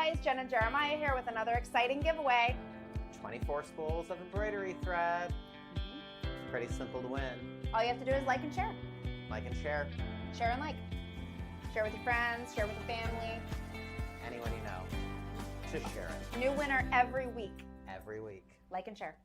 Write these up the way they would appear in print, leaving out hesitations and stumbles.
guys, Jen and Jeremiah here with another exciting giveaway. 24 spools of embroidery thread. Pretty simple to win. All you have to do is like and share. Like and share. Share and like. Share with your friends, share with your family. Anyone you know, just share it. New winner every week. Every week. Like and share.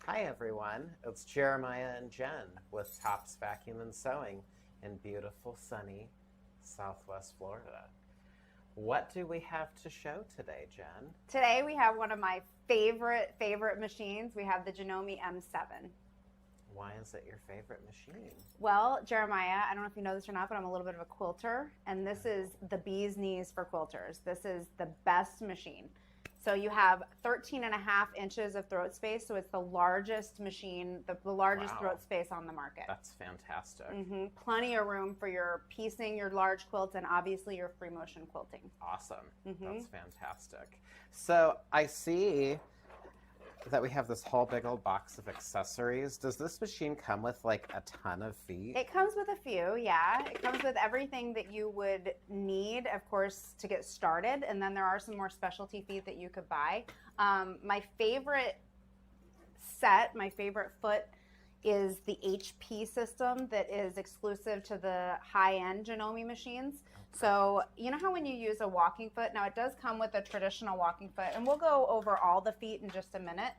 Hi everyone, it's Jeremiah and Jen with Tops Vacuum and Sewing in beautiful sunny Southwest Florida. What do we have to show today, Jen? Today we have one of my favorite machines. We have the Janome M7. Why is it your favorite machine? Well, Jeremiah, I don't know if you know this or not, but I'm a little bit of a quilter, and this is the bee's knees for quilters. This is the best machine. So you have 13.5 inches of throat space, so it's the largest machine, the largest throat space on the market. That's fantastic. Plenty of room for your piecing, your large quilts, and obviously your free motion quilting. Awesome. That's fantastic. So I see that we have this whole big old box of accessories. Does this machine come with like a ton of feet? It comes with a few, yeah. It comes with everything that you would need, of course, to get started. And then there are some more specialty feet that you could buy. My favorite set, my favorite foot is the HP system that is exclusive to the high-end Janome machines. So you know how when you use a walking foot, now it does come with a traditional walking foot, and we'll go over all the feet in just a minute,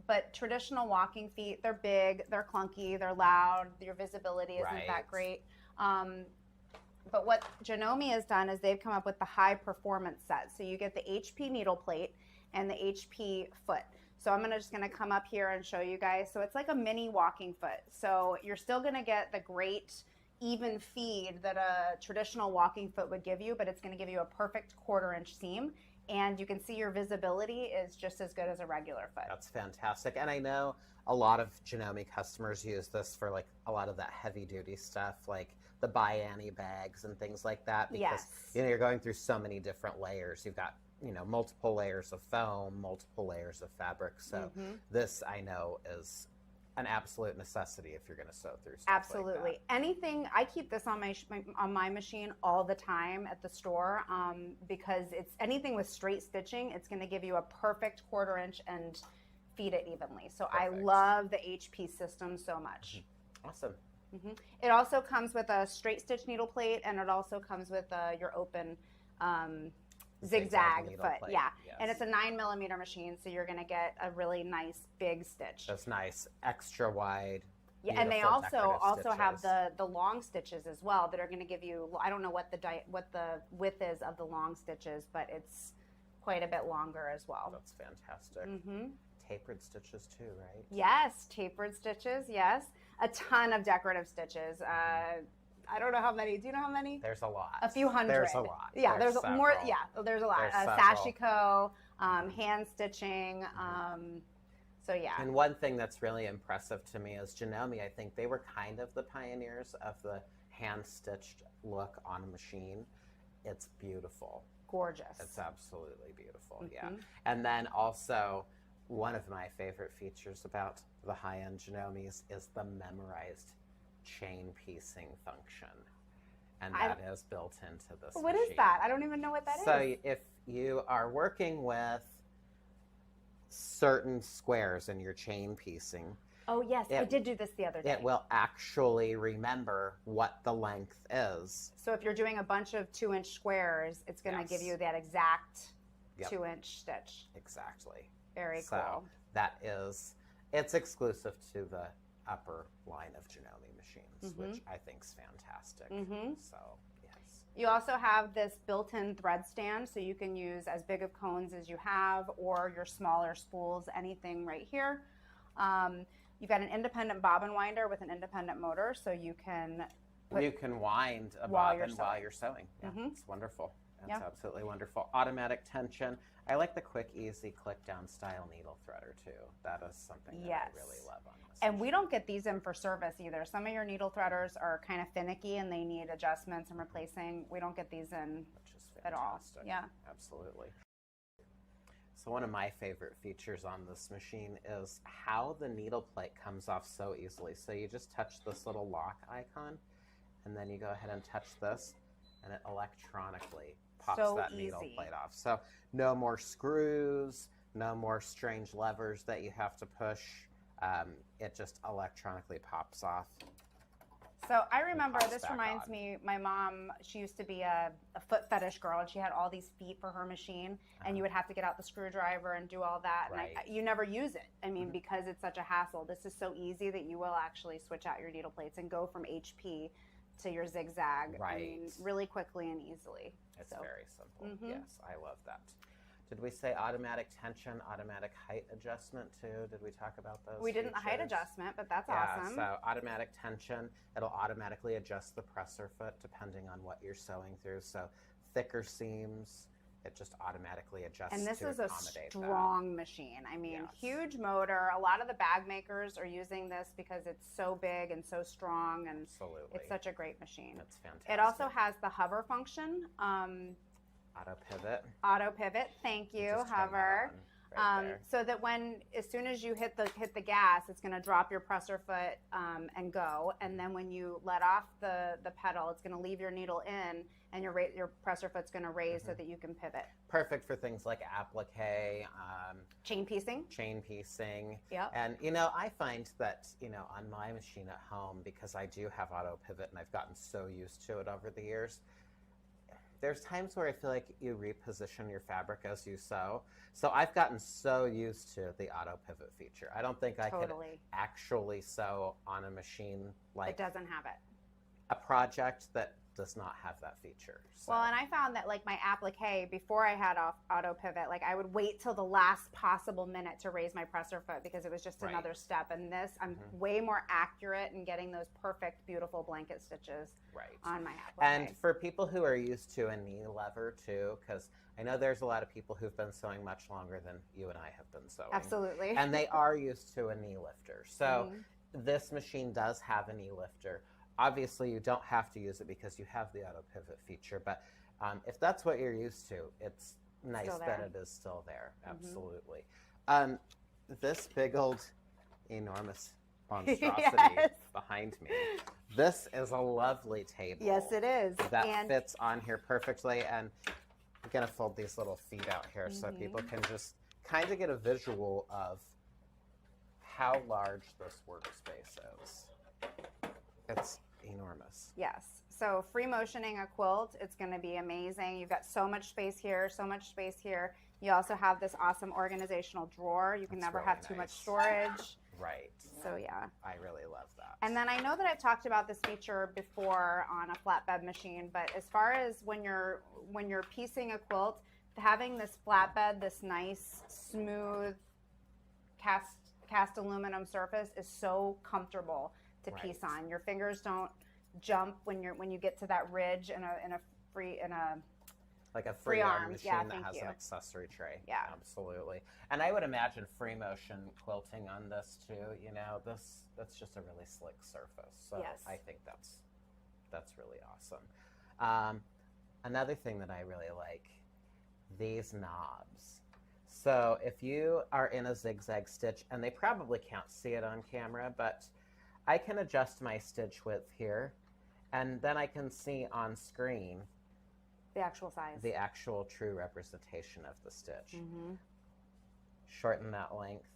but traditional walking feet, they're big, they're clunky, they're loud, your visibility isn't that great. But what Janome has done is they've come up with the high performance set. So you get the HP needle plate and the HP foot. So I'm just gonna come up here and show you guys. So it's like a mini walking foot. So you're still gonna get the great even feed that a traditional walking foot would give you, but it's gonna give you a perfect 1/4 inch seam. And you can see your visibility is just as good as a regular foot. That's fantastic. And I know a lot of Janome customers use this for like a lot of that heavy duty stuff, like the Bianni bags and things like that. Because you know, you're going through so many different layers. You've got, you know, multiple layers of foam, multiple layers of fabric. So this, I know, is an absolute necessity if you're going to sew through stuff Absolutely. like that. Anything, I keep this on my machine all the time at the store because it's anything with straight stitching, it's going to give you a perfect 1/4 inch and feed it evenly. So I love the HP system so much. Awesome. It also comes with a straight stitch needle plate, and it also comes with your open zigzag foot, and it's a 9mm machine, so you're going to get a really nice big stitch. That's nice, extra wide. Yeah, and they also have the long stitches as well that are going to give you. I don't know what the width is of the long stitches, but it's quite a bit longer as well. That's fantastic. Tapered stitches too, right? Yes, tapered stitches. Yes, a ton of decorative stitches. I don't know how many. Do you know how many? There's a lot. A few hundred. There's a lot. Yeah, there's more. Yeah, there's a lot. Sashiko, hand stitching. So yeah. And one thing that's really impressive to me is Janome. I think they were kind of the pioneers of the hand stitched look on a machine. It's beautiful. Gorgeous. It's absolutely beautiful. Yeah. And then also, one of my favorite features about the high-end Janomes is the memorized chain piecing function, and that is built into this What machine. is that? I don't even know what that is. So if you are working with certain squares in your chain piecing, oh yes, I did do this the other day. It will actually remember what the length is. So if you're doing a bunch of 2-inch squares, it's going to give you that exact 2-inch stitch. Exactly. Very so cool. That is, it's exclusive to the upper line of Janome machines, which I think is fantastic. So, yes. You also have this built-in thread stand, so you can use as big of cones as you have or your smaller spools, anything right here. You've got an independent bobbin winder with an independent motor, so you can wind a while bobbin while you're sewing. Yeah, it's wonderful. That's absolutely wonderful. Automatic tension. I like the quick, easy, click down style needle threader too. That is something that I really love on this. And we don't get these in for service either. Some of your needle threaders are kind of finicky and they need adjustments and replacing. We don't get these in at all. Yeah, absolutely. So one of my favorite features on this machine is how the needle plate comes off so easily. So you just touch this little lock icon and then you go ahead and touch this and it electronically pops that needle plate off. So no more screws, no more strange levers that you have to push. It just electronically pops off. So I remember, this reminds me, my mom, she used to be a foot fetish girl, and she had all these feet for her machine, and you would have to get out the screwdriver and do all that. Right. And you never use it. I mean, because it's such a hassle. This is so easy that you will actually switch out your needle plates and go from HP to your zigzag, right. I mean, really quickly and easily. It's very simple. Yes, I love that. Did we say automatic tension, automatic height adjustment too? Did we talk about those? We didn't the height adjustment, but that's awesome. So automatic tension, it'll automatically adjust the presser foot depending on what you're sewing through. So thicker seams, it just automatically adjusts. And this to is a accommodate strong machine. I mean, huge motor. A lot of the bag makers are using this because it's so big and so strong, and it's such a great machine. It's fantastic. It also has the hover function. Auto pivot. Thank you, hover. So that as soon as you hit the gas, it's going to drop your presser foot and go. And then when you let off the pedal, it's going to leave your needle in, and your presser foot's going to raise so that you can pivot. Perfect for things like applique, chain piecing. Yep. And I find that on my machine at home, because I do have auto pivot and I've gotten so used to it over the years. There's times where I feel like you reposition your fabric as you sew. So I've gotten so used to the auto pivot feature. I don't think I could actually sew on a machine like it doesn't have it. A project that does not have that feature. So. Well, and I found that like my applique, before I had auto pivot, like I would wait till the last possible minute to raise my presser foot because it was just another step. And this, I'm way more accurate in getting those perfect, beautiful blanket stitches on my applique. And for people who are used to a knee lever too, because I know there's a lot of people who've been sewing much longer than you and I have been sewing. Absolutely. And they are used to a knee lifter. So this machine does have a knee lifter. Obviously, you don't have to use it because you have the auto pivot feature, but if that's what you're used to, it's nice that it is still there. Absolutely. This big old enormous monstrosity behind me, this is a lovely table. Yes, it is. That fits on here perfectly, and I'm going to fold these little feet out here so people can just kind of get a visual of how large this workspace is. It's enormous. Yes. So free motioning a quilt, it's going to be amazing. You've got so much space here, so much space here. You also have this awesome organizational drawer. You can never have too much storage. Right. So yeah. I really love that. And then I know that I've talked about this feature before on a flatbed machine, but as far as when you're piecing a quilt, having this flatbed, this nice, smooth cast aluminum surface is so comfortable to piece on. Your fingers don't jump when you get to that ridge in a free arm machine that has an accessory tray. Yeah, absolutely. And I would imagine free motion quilting on this too. That's just a really slick surface. So I think that's really awesome. Another thing that I really like, these knobs. So if you are in a zigzag stitch, and they probably can't see it on camera, but I can adjust my stitch width here, and then I can see on screen the actual size, the actual true representation of the stitch. Shorten that length.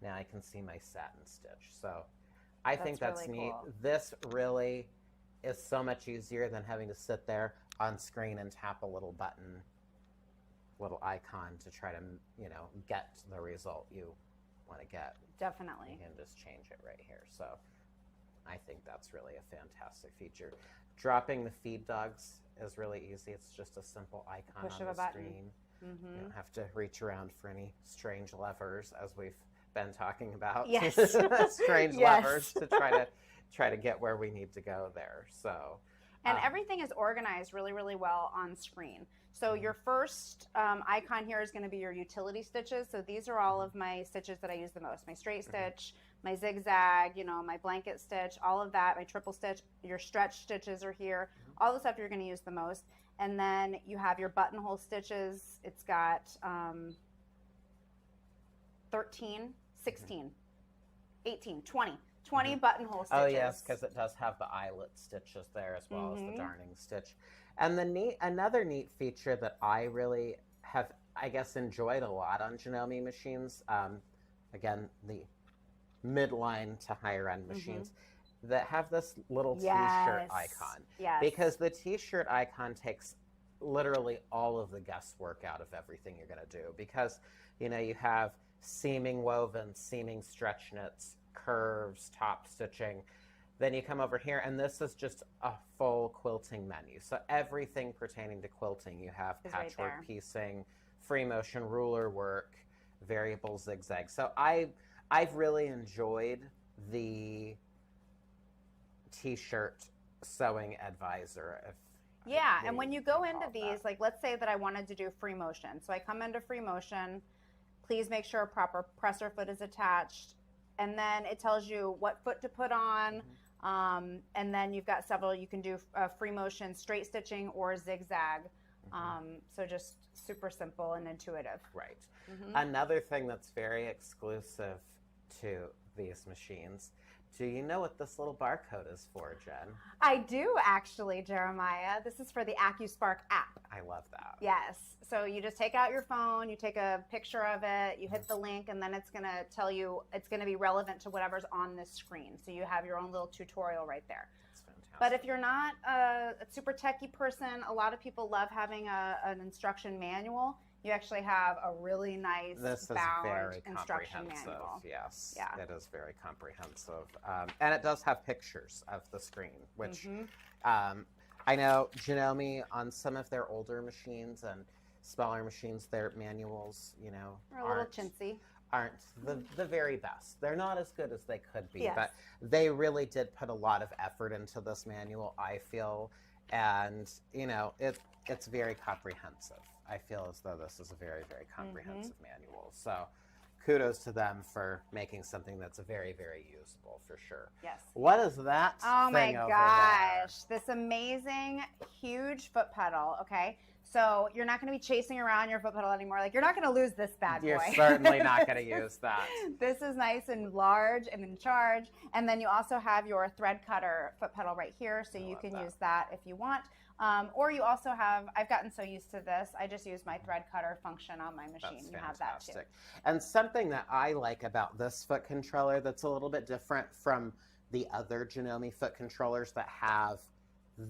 Now I can see my satin stitch. So I think that's really neat. Cool. This really is so much easier than having to sit there on screen and tap a little button, little icon to try to get the result you want to get. Definitely. You can just change it right here. So I think that's really a fantastic feature. Dropping the feed dogs is really easy. It's just a simple icon Push on of a the button. screen. You don't have to reach around for any strange levers, as we've been talking about. Yes. Strange Yes. levers to try to get where we need to go there. So, and everything is organized really, really well on screen. So your first icon here is going to be your utility stitches. So these are all of my stitches that I use the most. My straight stitch, my zigzag, you know, my blanket stitch, all of that, my triple stitch, your stretch stitches are here, all the stuff you're going to use the most. And then you have your buttonhole stitches. It's got 13, 16, 18, 20 buttonhole stitches. Oh yes, because it does have the eyelet stitches there as well as the darning stitch. And another neat feature that I really have, I guess, enjoyed a lot on Janome machines, again, the midline to higher end machines, that have this little t-shirt icon. Yes. Because the t-shirt icon takes literally all of the guesswork out of everything you're going to do. Because, you know, you have seaming woven, seaming stretch knits, curves, top stitching. Then you come over here, and this is just a full quilting menu. So everything pertaining to quilting, you have patchwork piecing, free motion ruler work, variable zigzag. So I've really enjoyed the t-shirt sewing advisor. Yeah, and when you go into these, like let's say that I wanted to do free motion. So I come into free motion, please make sure a proper presser foot is attached. And then it tells you what foot to put on. And then you've got several, you can do free motion, straight stitching, or zigzag. So just super simple and intuitive. Right. Another thing that's very exclusive to these machines, do you know what this little barcode is for, Jen? I do actually, Jeremiah. This is for the AccuSpark app. I love that. Yes. So you just take out your phone, you take a picture of it, you hit the link, and then it's going to tell you, it's going to be relevant to whatever's on this screen. So you have your own little tutorial right there. That's fantastic. But if you're not a super techie person, a lot of people love having an instruction manual. You actually have a really nice bound instruction manual. Yes, yeah. It is very comprehensive. And it does have pictures of the screen, which I know Janome on some of their older machines and smaller machines, their manuals, you know, aren't the very best. They're not as good as they could be, yes. But they really did put a lot of effort into this manual, I feel, and you know, it's very comprehensive. I feel as though this is a very, very comprehensive manual. So kudos to them for making something that's very, very usable for sure. Yes. What is that thing over gosh, this amazing, huge foot pedal, okay? So you're not going to be chasing around your foot pedal anymore. Like, you're not going to lose this bad boy. You're certainly not going to use that. This is nice and large and in charge. And then you also have your thread cutter foot pedal right here, so you can use that if you want. Or you also have, I've gotten so used to this, I just use my thread cutter function on my machine. That's you have that too. And something that I like about this foot controller that's a little bit different from the other Janome foot controllers that have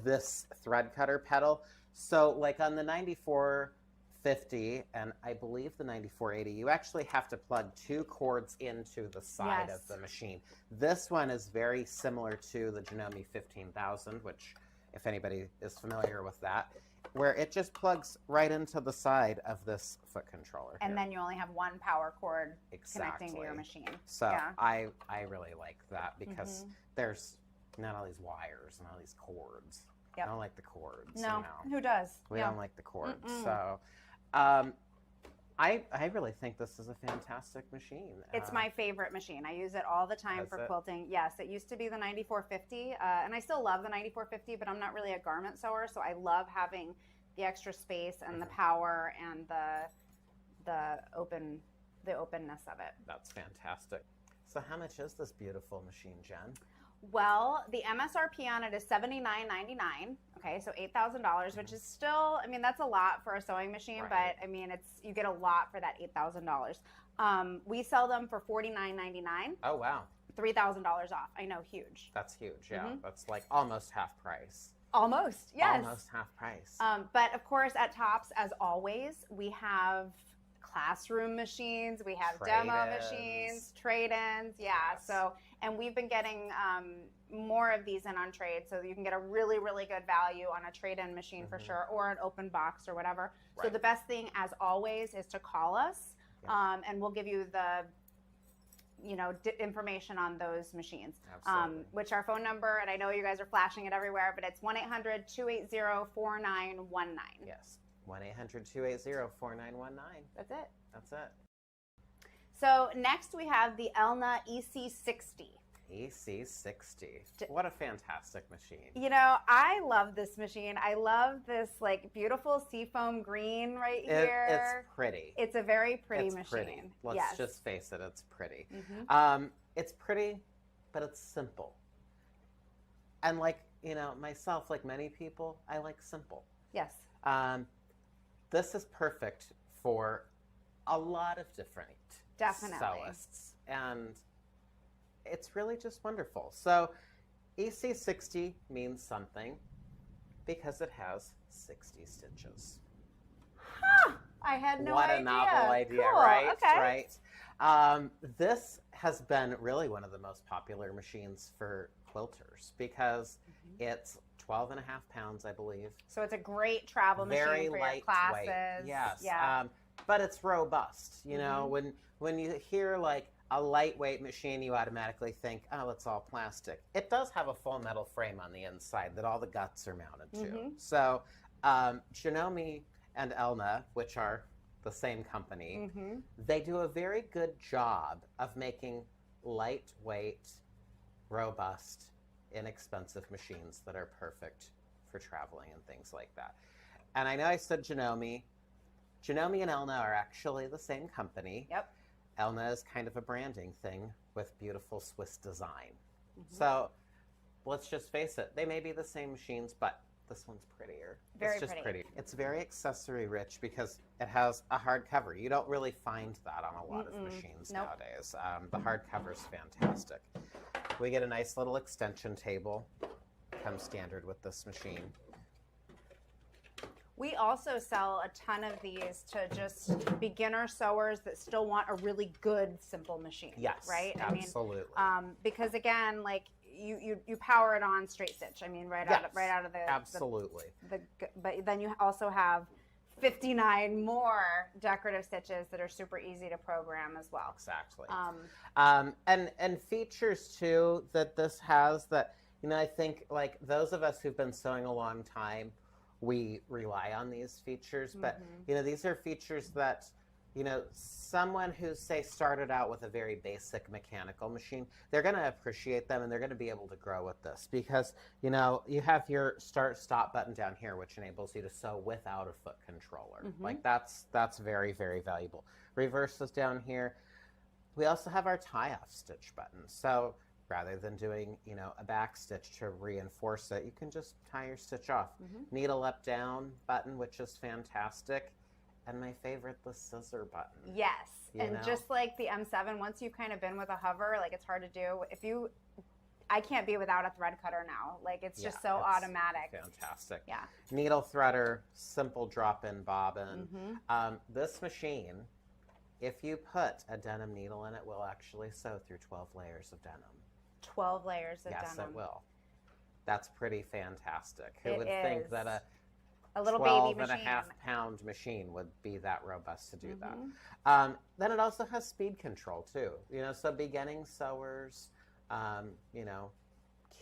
this thread cutter pedal. So like on the 9450 and I believe the 9480, you actually have to plug two cords into the side of the machine. This one is very similar to the Janome 15000, which if anybody is familiar with that, where it just plugs right into the side of this foot controller. And then you only have one power cord connecting to your machine. So I really like that because there's not all these wires and all these cords. I don't like the cords. No, you know. who does? We don't like the cords. So I really think this is a fantastic machine. It's my favorite machine. I use it all the time for quilting. Yes, it used to be the 9450, and I still love the 9450, but I'm not really a garment sewer, so I love having the extra space and the power and the openness of it. That's fantastic. So how much is this beautiful machine, Jen? Well, the MSRP on it is $79.99. Okay, so $8,000, which is still, I mean, that's a lot for a sewing machine, but I mean, you get a lot for that $8,000. We sell them for $49.99. Oh wow, $3,000 off. I know, huge. That's huge. Yeah, that's like almost half price. Almost, yes. Almost half price. But of course, at Tops, as always, we have classroom machines. We have demo machines, trade-ins. Yeah. Yes. So, and we've been getting more of these in on trade, so you can get a really, really good value on a trade-in machine for sure, or an open box or whatever. Right. So the best thing, as always, is to call us, and we'll give you the information on those machines. Absolutely. Which our phone number, and I know you guys are flashing it everywhere, but it's 1-800-280-4919. Yes. 1-800-280-4919. That's it. That's it. So next we have the Elna EC60. EC60. What a fantastic machine. I love this machine. I love this beautiful seafoam green right here. It's pretty. It's a very pretty it's machine. Pretty. Let's just face it, it's pretty. Mm-hmm. It's pretty, but it's simple. And myself, like many people, I like simple. Yes. This is perfect for a lot of different sewists. And it's really just wonderful. So EC60 means something because it has 60 stitches. Huh! I had no idea. What a novel idea, cool. right? Okay. Right. This has been really one of the most popular machines for quilters because it's 12 and a half pounds, I believe. So it's a great travel machine for your classes. Yes. Yeah. But it's robust. When you hear a lightweight machine, you automatically think, oh, it's all plastic. It does have a full metal frame on the inside that all the guts are mounted to. So Janome and Elna, which are the same company, they do a very good job of making lightweight, robust, inexpensive machines that are perfect for traveling and things like that. And I know I said Janome. Janome and Elna are actually the same company. Yep. Elna is kind of a branding thing with beautiful Swiss design. So let's just face it, they may be the same machines, but this one's prettier. Very it's just pretty. It's very accessory rich because it has a hard cover. You don't really find that on a lot of machines nowadays. The hard cover is fantastic. We get a nice little extension table. Comes standard with this machine. We also sell a ton of these to just beginner sewers that still want a really good, simple machine. Yes, right? Absolutely. Because again, you power it on straight stitch. I mean, right out of the absolutely. But then you also have 59 more decorative stitches that are super easy to program as well. Exactly. And features too that this has that I think those of us who've been sewing a long time, we rely on these features, but these are features that someone who say started out with a very basic mechanical machine, they're going to appreciate them and they're going to be able to grow with this because you have your start stop button down here, which enables you to sew without a foot controller. That's very, very valuable. Reverse is down here. We also have our tie off stitch button. So rather than doing, a back stitch to reinforce it, you can just tie your stitch off. Needle up down button, which is fantastic. And my favorite, the scissor button. Yes. Just like the M7, once you've kind of been with a hover, it's hard to do. I can't be without a thread cutter now. It's just so automatic. Fantastic. Yeah. Needle threader, simple drop-in bobbin. This machine, if you put a denim needle in it, will actually sew through 12 layers of denim. 12 layers of denim. Yes, it will. That's pretty fantastic. Who It would think is. that a little 12 baby and machine. a half pound machine would be that robust to do that. Then it also has speed control too. So beginning sewers, kids,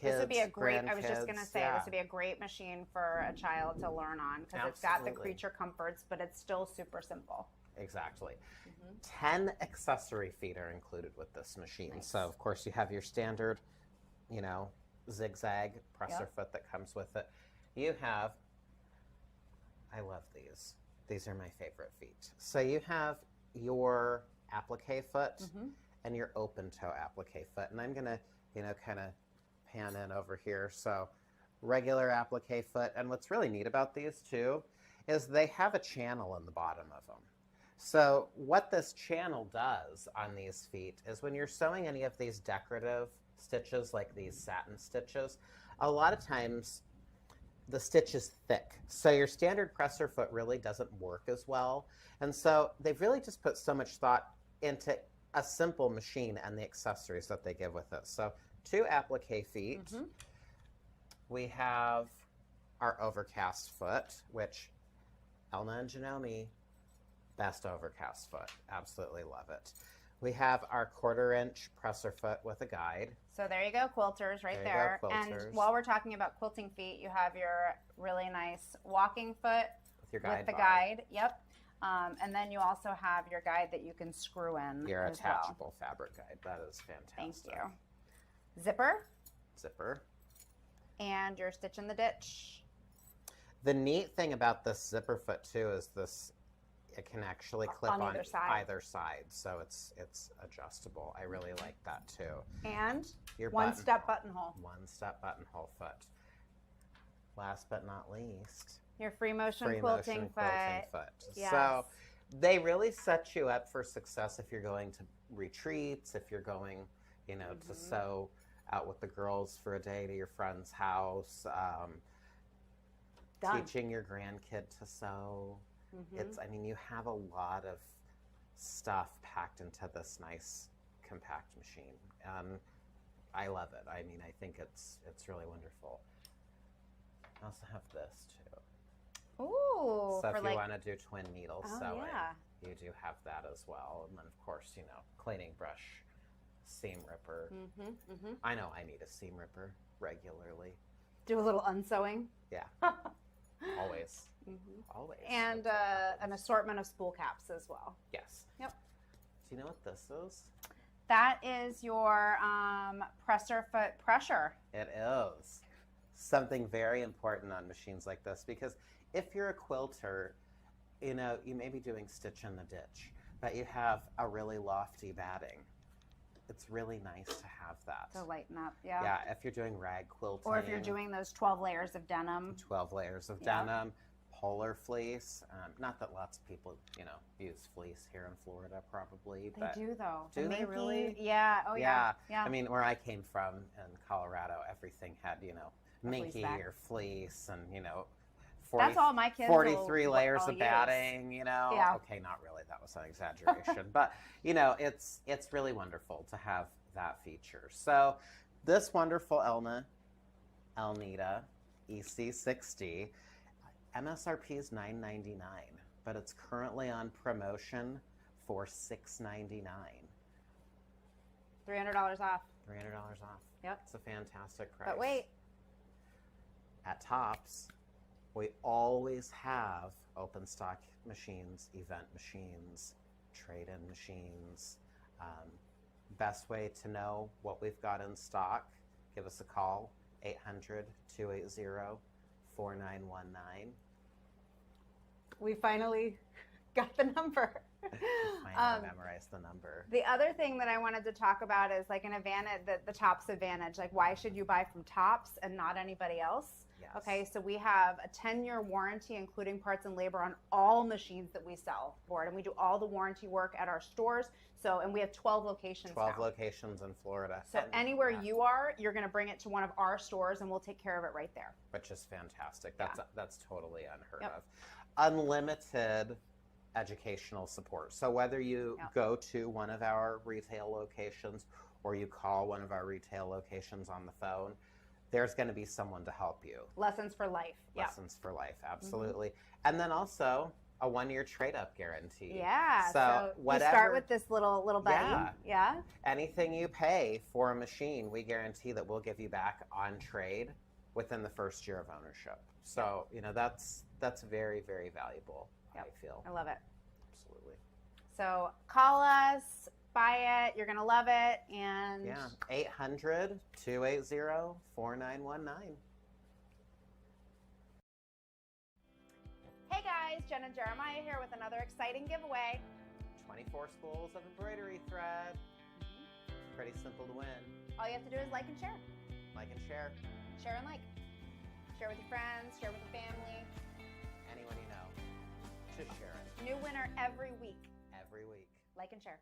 this would be a great, I was grandkids, just going to say, this would be a great machine for a child to learn on because it's got the creature comforts, but it's still super simple. Exactly. 10 accessory feet are included with this machine. Nice. So, of course, you have your standard, zigzag presser foot that comes with it. You have, I love these. These are my favorite feet. So you have your applique foot and your open toe applique foot. And I'm going to, kind of pan in over here. So regular applique foot. And what's really neat about these two is they have a channel in the bottom of them. So what this channel does on these feet is when you're sewing any of these decorative stitches, like these satin stitches, a lot of times the stitch is thick. So your standard presser foot really doesn't work as well. And so they've really just put so much thought into a simple machine and the accessories that they give with it. So 2 applique feet. Mm-hmm. We have our overcast foot, which Elna and Janome, best overcast foot. Absolutely love it. We have our 1/4 inch presser foot with a guide. So there you go, quilters right there. And while we're talking about quilting feet, you have your really nice walking foot With your guide with the bar. guide. Yep. And then you also have your guide that you can screw in. Your as attachable well. fabric guide. That is fantastic. Thank you. Zipper. Zipper. And your stitch in the ditch. The neat thing about this zipper foot too is this, it can actually clip on either side, so it's adjustable. I really like that too. And your one-step buttonhole. One-step buttonhole foot. Last but not least, Your free motion quilting foot. Yes. So they really set you up for success if you're going to retreats, if you're going, you know, to sew out with the girls for a day to your friend's house, teaching your grandkid to sew. It's, I mean, you have a lot of stuff packed into this nice compact machine. I love it. I mean, I think it's really wonderful. I also have this too. Ooh. So if you like, want to do twin needle sewing, yeah. you do have that as well. And then of course, you know, cleaning brush, seam ripper. I know I need a seam ripper regularly. Do a little unsewing. Yeah. Always. Always. And an assortment of spool caps as well. Yes. Yep. Do you know what this is? That is your presser foot pressure. It is. Something very important on machines like this, because if you're a quilter, you know, you may be doing stitch in the ditch, but you have a really lofty batting. It's really nice to have that. To lighten up, yeah. Yeah, if you're doing rag quilting. Or if you're doing those 12 layers of denim. 12 layers of denim, polar fleece. Not that lots of people, you know, use fleece here in Florida probably. They do though. Do they really? Yeah, oh yeah. I mean, where I came from in Colorado, everything had, you know, minky or fleece and, you know, 40, that's all my kids 43 layers of batting, you know. Yeah. Okay, not really. That was an exaggeration. But, you know, it's really wonderful to have that feature. So this wonderful Elnita EC60, MSRP is $9.99, but it's currently on promotion for $6.99. $300 off. $300 off. Yep. It's a fantastic price. But wait. At Tops, we always have open stock machines, event machines, trade-in machines. Best way to know what we've got in stock, give us a call, 800-280-4919. We finally got the number. Finally memorized the number. The other thing that I wanted to talk about is like an advantage, the Tops advantage. Like, why should you buy from Tops and not anybody else? Yes. Okay, so we have a 10-year warranty, including parts and labor, on all machines that we sell for it, and we do all the warranty work at our stores. So, and we have 12 locations 12 now. locations in Florida. So anywhere you are, you're going to bring it to one of our stores, and we'll take care of it right there. Which is fantastic. That's totally unheard Yep. of. Unlimited educational support. So whether you go to one of our retail locations or you call one of our retail locations on the phone, there's going to be someone to help you. Lessons for life. Lessons for life, absolutely. And then also a 1-year trade-up guarantee. Yeah. So whatever, you start with this little buddy. Yeah. Anything you pay for a machine, we guarantee that we'll give you back on trade within the first year of ownership. So, you know, that's very, very valuable, I feel. I love it. Absolutely. So call us, buy it, you're going to love it, and... Yeah, 800-280-4919. Hey guys, Jen and Jeremiah here with another exciting giveaway. 24 spools of embroidery thread. Pretty simple to win. All you have to do is like and share. Like and share. Share and like. Share with your friends, share with your family. Anyone you know, just share it. New winner every week. Every week. Like and share.